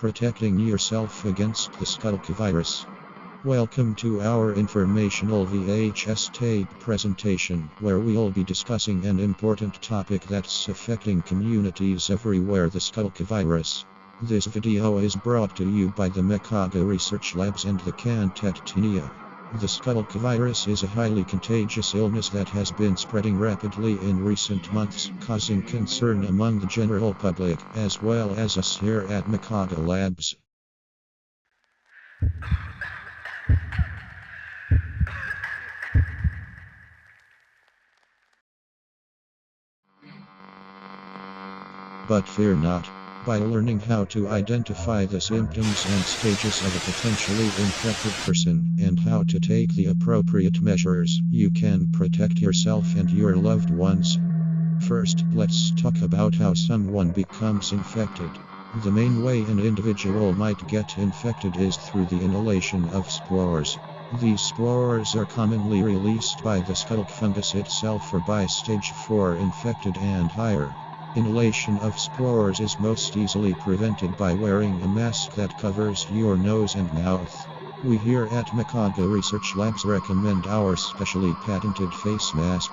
Protecting yourself against the skulk virus. Welcome to our informational VHS tape presentation, where we'll be discussing an important topic that's affecting communities everywhere: the skulk virus. This video is brought to you by the Mekaga Research Labs and the Cantettinia. The skulk virus is a highly contagious illness that has been spreading rapidly in recent months, causing concern among the general public, as well as us here at Mekaga Labs. But fear not. By learning how to identify the symptoms and stages of a potentially infected person, and how to take the appropriate measures, you can protect yourself and your loved ones. First, let's talk about how someone becomes infected. The main way an individual might get infected is through the inhalation of spores. These spores are commonly released by the skulk fungus itself or by stage 4 infected and higher. Inhalation of spores is most easily prevented by wearing a mask that covers your nose and mouth. We here at Mekaga Research Labs recommend our specially patented face mask.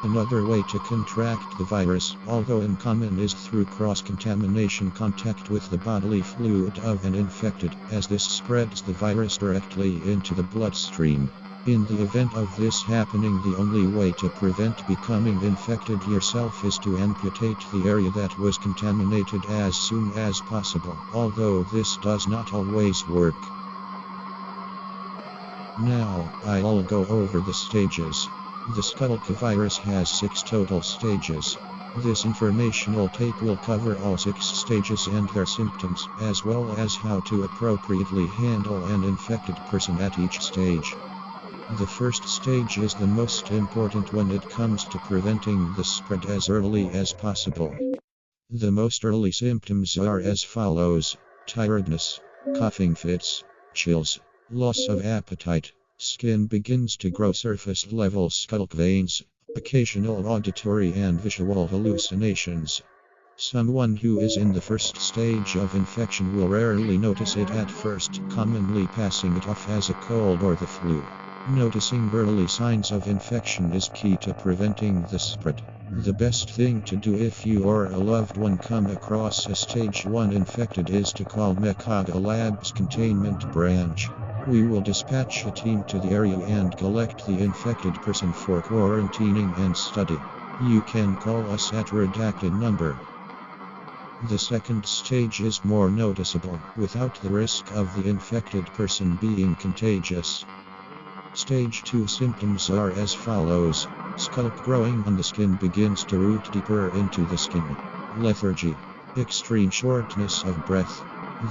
Another way to contract the virus, although uncommon, is through cross-contamination contact with the bodily fluid of an infected, as this spreads the virus directly into the bloodstream. In the event of this happening, the only way to prevent becoming infected yourself is to amputate the area that was contaminated as soon as possible, although this does not always work. Now, I'll go over the stages. The skulk virus has 6 total stages. This informational tape will cover all 6 stages and their symptoms, as well as how to appropriately handle an infected person at each stage. The first stage is the most important when it comes to preventing the spread as early as possible. The most early symptoms are as follows: tiredness, coughing fits, chills, loss of appetite, skin begins to grow surface level skulk veins, occasional auditory and visual hallucinations. Someone who is in the first stage of infection will rarely notice it at first, commonly passing it off as a cold or the flu. Noticing early signs of infection is key to preventing the spread. The best thing to do if you or a loved one come across a stage 1 infected is to call Mekaga Labs Containment Branch. We will dispatch a team to the area and collect the infected person for quarantining and study. You can call us at redacted number. The second stage is more noticeable, without the risk of the infected person being contagious. Stage 2 symptoms are as follows: skulk growing on the skin begins to root deeper into the skin. Lethargy. Extreme shortness of breath.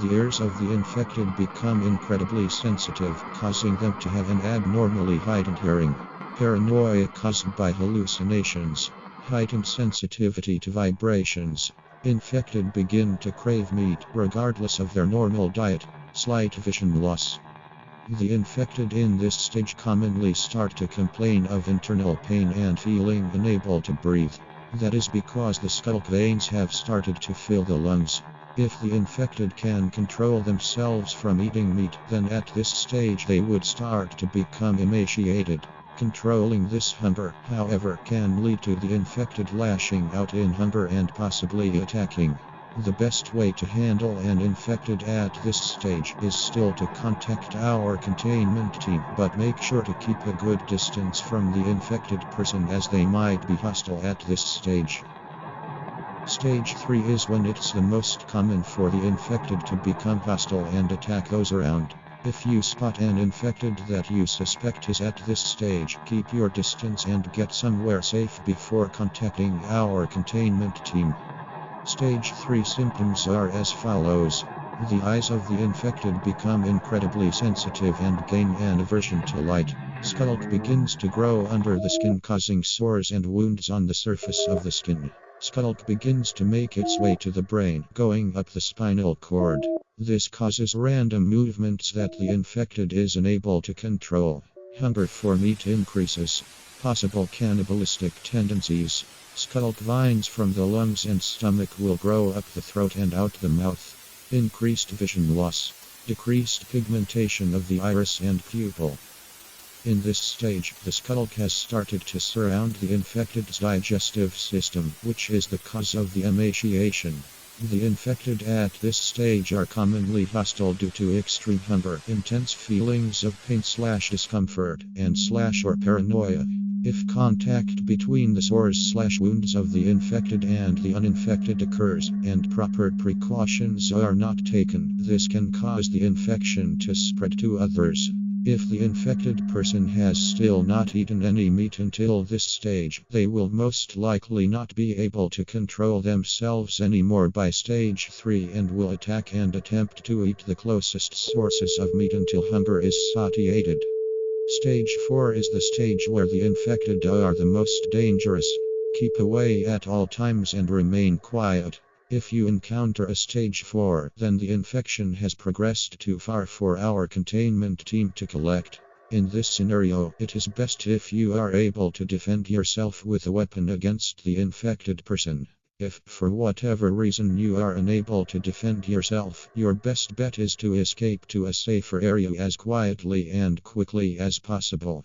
The ears of the infected become incredibly sensitive, causing them to have an abnormally heightened hearing. Paranoia caused by hallucinations. Heightened sensitivity to vibrations. Infected begin to crave meat, regardless of their normal diet. Slight vision loss. The infected in this stage commonly start to complain of internal pain and feeling unable to breathe. That is because the skulk veins have started to fill the lungs. If the infected can control themselves from eating meat, then at this stage they would start to become emaciated. Controlling this hunger, however, can lead to the infected lashing out in hunger and possibly attacking. The best way to handle an infected at this stage is still to contact our containment team, but make sure to keep a good distance from the infected person, as they might be hostile at this stage. Stage 3 is when it's the most common for the infected to become hostile and attack those around. If you spot an infected that you suspect is at this stage, keep your distance and get somewhere safe before contacting our containment team. Stage 3 symptoms are as follows: the eyes of the infected become incredibly sensitive and gain an aversion to light. Skulk begins to grow under the skin, causing sores and wounds on the surface of the skin. Skulk begins to make its way to the brain, going up the spinal cord. This causes random movements that the infected is unable to control. Hunger for meat increases. Possible cannibalistic tendencies. Skulk vines from the lungs and stomach will grow up the throat and out the mouth. Increased vision loss. Decreased pigmentation of the iris and pupil. In this stage, the skull has started to surround the infected's digestive system, which is the cause of the emaciation. The infected at this stage are commonly hostile due to extreme hunger, intense feelings of pain/discomfort, and/or paranoia. If contact between the sores/wounds of the infected and the uninfected occurs, and proper precautions are not taken, this can cause the infection to spread to others. If the infected person has still not eaten any meat until this stage, they will most likely not be able to control themselves anymore by stage 3 and will attack and attempt to eat the closest sources of meat until hunger is satiated. Stage 4 is the stage where the infected are the most dangerous. Keep away at all times and remain quiet. If you encounter a stage 4, then the infection has progressed too far for our containment team to collect. In this scenario, it is best if you are able to defend yourself with a weapon against the infected person. If, for whatever reason, you are unable to defend yourself, your best bet is to escape to a safer area as quietly and quickly as possible.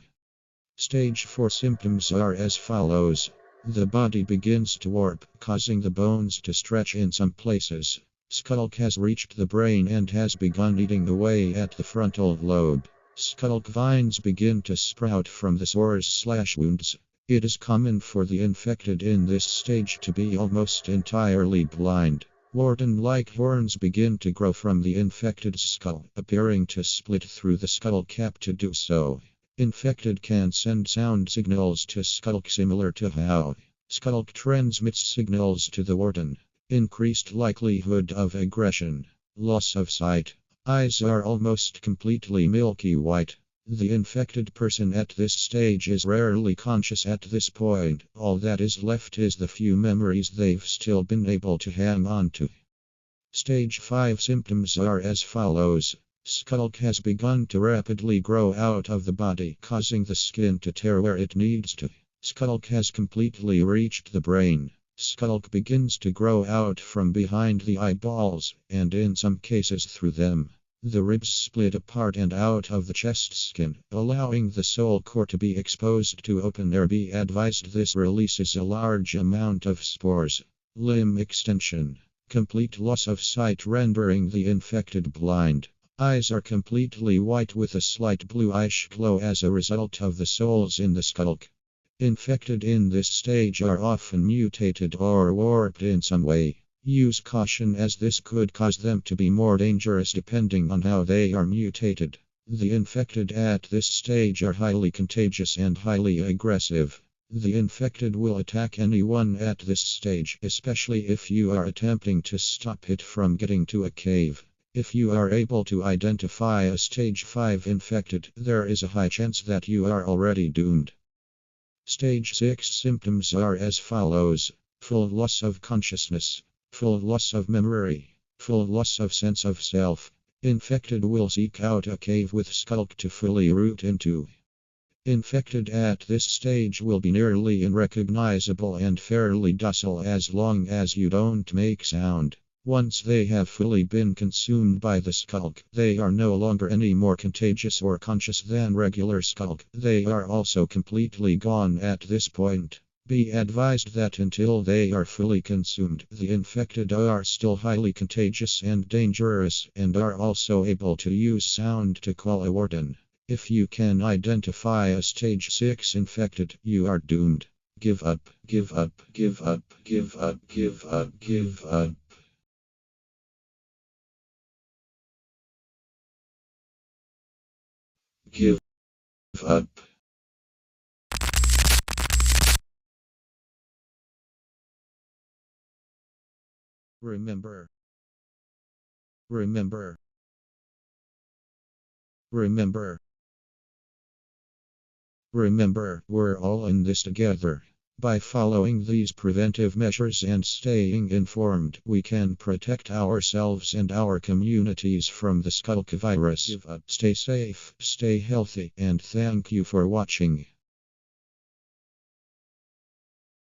Stage 4 symptoms are as follows. The body begins to warp, causing the bones to stretch in some places. Skull has reached the brain and has begun eating away at the frontal lobe. Skull vines begin to sprout from the sores/wounds. It is common for the infected in this stage to be almost entirely blind. Warden-like horns begin to grow from the infected skull, appearing to split through the skull cap to do so. Infected can send sound signals to skull similar to how skull transmits signals to the warden. Increased likelihood of aggression. Loss of sight. Eyes are almost completely milky white. The infected person at this stage is rarely conscious at this point. All that is left is the few memories they've still been able to hang on to. Stage 5 symptoms are as follows. Skull has begun to rapidly grow out of the body, causing the skin to tear where it needs to. Skull has completely reached the brain. Skull begins to grow out from behind the eyeballs, and in some cases through them. The ribs split apart and out of the chest skin, allowing the soul core to be exposed to open air. Be advised this releases a large amount of spores. Limb extension. Complete loss of sight rendering the infected blind. Eyes are completely white with a slight bluish glow as a result of the soles in the skull. Infected in this stage are often mutated or warped in some way. Use caution as this could cause them to be more dangerous depending on how they are mutated. The infected at this stage are highly contagious and highly aggressive. The infected will attack anyone at this stage, especially if you are attempting to stop it from getting to a cave. If you are able to identify a stage 5 infected, there is a high chance that you are already doomed. Stage 6 symptoms are as follows. Full loss of consciousness. Full loss of memory. Full loss of sense of self. Infected will seek out a cave with skull to fully root into. Infected at this stage will be nearly unrecognizable and fairly docile as long as you don't make sound. Once they have fully been consumed by the skull, they are no longer any more contagious or conscious than regular skull. They are also completely gone at this point. Be advised that until they are fully consumed, the infected are still highly contagious and dangerous, and are also able to use sound to call a warden. If you can identify a stage 6 infected, you are doomed. Give up, give up, give up, give up, give up, give up. Give up. Remember. Remember. Remember. Remember, we're all in this together. By following these preventive measures and staying informed, we can protect ourselves and our communities from the skull virus. Stay safe, stay healthy, and thank you for watching.